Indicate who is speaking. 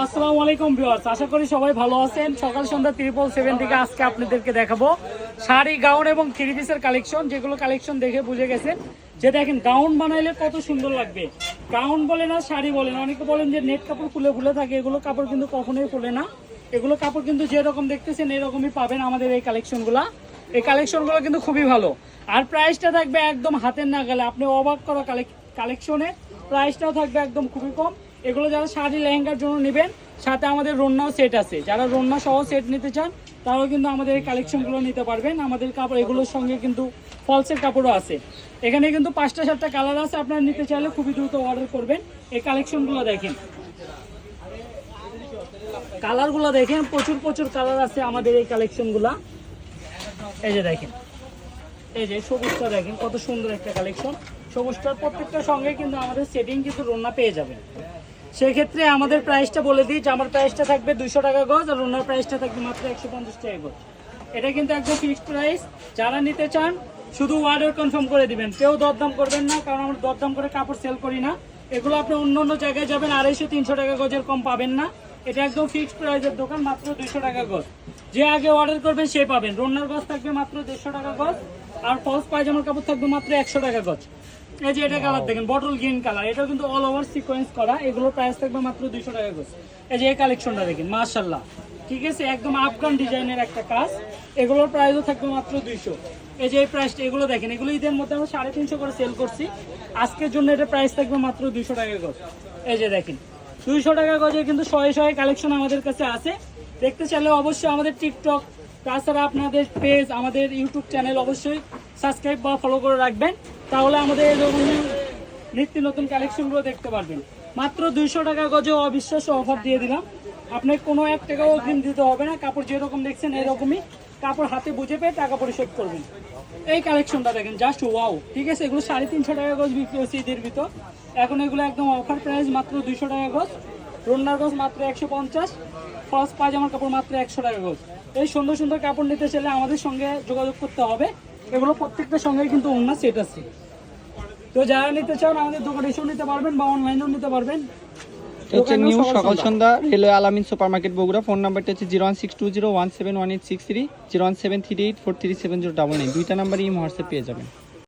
Speaker 1: আসসালামু আলাইকুম ভিউয়ার্স, আশা করি সবাই ভালো আছেন। সকাল সন্ধ্যা 777 থেকে আজকে আপনাদেরকে দেখাবো শাড়ি, গাউন এবং থ্রি পিসের কালেকশন, যেগুলো কালেকশন দেখে বুঝে গেছেন যে দেখেন গাউন বানাইলে কত সুন্দর লাগবে। গাউন বলে না, শাড়ি বলে না, অনেকে বলেন যে নেট কাপড় ফুলে ফুলে থাকে, এগুলো কাপড় কিন্তু কখনোই ফুলে না। এগুলো কাপড় কিন্তু যেরকম দেখতেছেন এরকমই পাবেন আমাদের এই কালেকশনগুলো। এই কালেকশনগুলো কিন্তু খুবই ভালো, আর প্রাইসটা থাকবে একদম হাতের নাগালে। আপনি অবাক করা কালেকশনে প্রাইসটাও থাকবে একদম খুবই কম। এগুলো যারা শাড়ি লেহেঙ্গার জন্য নেবেন, সাথে আমাদের রন্নাও সেট আছে। যারা রন্না সহ সেট নিতে চান তারাও কিন্তু আমাদের এই কালেকশনগুলো নিতে পারবেন। আমাদের কাপড় এগুলোর সঙ্গে কিন্তু ফলসের কাপড়ও আছে। এখানে কিন্তু 5টা 7টা কালার আছে, আপনারা নিতে চাইলে খুবই দ্রুত অর্ডার করবেন। এই কালেকশনগুলো দেখেন, কালারগুলো দেখেন, প্রচুর প্রচুর কালার আছে আমাদের এই কালেকশনগুলো। এই যে দেখেন, এই যে সবুজটা দেখেন, কত সুন্দর একটা কালেকশন। সবুজটার প্রত্যেকটার সঙ্গে কিন্তু আমাদের সেটিং কিন্তু রন্না পেয়ে যাবেন। সেক্ষেত্রে আমাদের প্রাইসটা বলে দিই, জামার প্রাইসটা থাকবে 200 টাকা গজ, আর রন্নার প্রাইসটা থাকবে মাত্র 150 টাকা গজ। এটা কিন্তু একদম ফিক্সড প্রাইস। যারা নিতে চান শুধু অর্ডার কনফার্ম করে দিবেন, কেউ দরদাম করবেন না, কারণ আমরা দরদাম করে কাপড় সেল করি না। এগুলো আপনি অন্য অন্য জায়গায় যাবেন 250-300 টাকা গজের কম পাবেন না। এটা একদম ফিক্সড প্রাইসের দোকান, মাত্র 200 টাকা গজ। যে আগে অর্ডার করবেন সে পাবেন। রন্নার গজ থাকবে মাত্র 150 টাকা গজ, আর ফলস পায়জামার কাপড় থাকবে মাত্র 100 টাকা গজ। এই যে এটা কালার দেখেন, বটল গ্রিন কালার, এটাও কিন্তু অল ওভার সিকোয়েন্স করা। এগুলোর প্রাইস থাকবে মাত্র 200 টাকা গজ। এই যে এই কালেকশনটা দেখেন, মাশাআল্লাহ, ঠিক আছে, একদম আফগান ডিজাইনের একটা কাজ। এগুলোর প্রাইসও থাকবে মাত্র 200। এই যে এই প্রাইসটা, এগুলো দেখেন, এগুলো ঈদের মধ্যে আমরা 350 করে সেল করছি। আজকের জন্য এটা প্রাইস থাকবে মাত্র 200 টাকা গজ। এই যে দেখেন, 200 টাকা গজে কিন্তু শয়ে শয়ে কালেকশন আমাদের কাছে আছে। দেখতে চাইলে অবশ্যই আমাদের টিকটক, তাছাড়া আপনাদের পেজ, আমাদের ইউটিউব চ্যানেল অবশ্যই সাবস্ক্রাইব বা ফলো করে রাখবেন, তাহলে আমাদের এই ধরনের নিত্য নতুন কালেকশনগুলো দেখতে পারবেন। মাত্র 200 টাকা গজে অবিশ্বাস্য অফার দিয়ে দিলাম। আপনার কোনো 1 টাকাও অগ্রিম দিতে হবে না। কাপড় যেরকম দেখছেন এরকমই কাপড় হাতে বুঝে পেয়ে টাকা পরিশোধ করবেন। এই কালেকশনটা দেখেন, জাস্ট ওয়াও, ঠিক আছে। এগুলো 350 টাকা গজ বিক্রি হচ্ছে ঈদের ভিতর। এখন এগুলো একদম অফার প্রাইস, মাত্র 200 টাকা গজ। রন্নার গজ মাত্র 150, ফলস পায়জামার কাপড় মাত্র 100 টাকা গজ। এই সুন্দর সুন্দর কাপড় নিতে চাইলে আমাদের সঙ্গে যোগাযোগ করতে হবে। এগুলো প্রত্যেকটার সঙ্গে কিন্তু অন্য সেট আছে। তো যারা নিতে চান আমাদের দোকানে এসেও নিতে পারবেন বা অনলাইনেও নিতে পারবেন।
Speaker 2: হচ্ছে নিউ সকাল সন্ধ্যা রেলওয়ে আলামিন সুপার মার্কেট বগুড়া। ফোন নাম্বারটা হচ্ছে 01620171863, 01738437099। দুইটা নাম্বারই হোয়াটসঅ্যাপ পেয়ে যাবেন।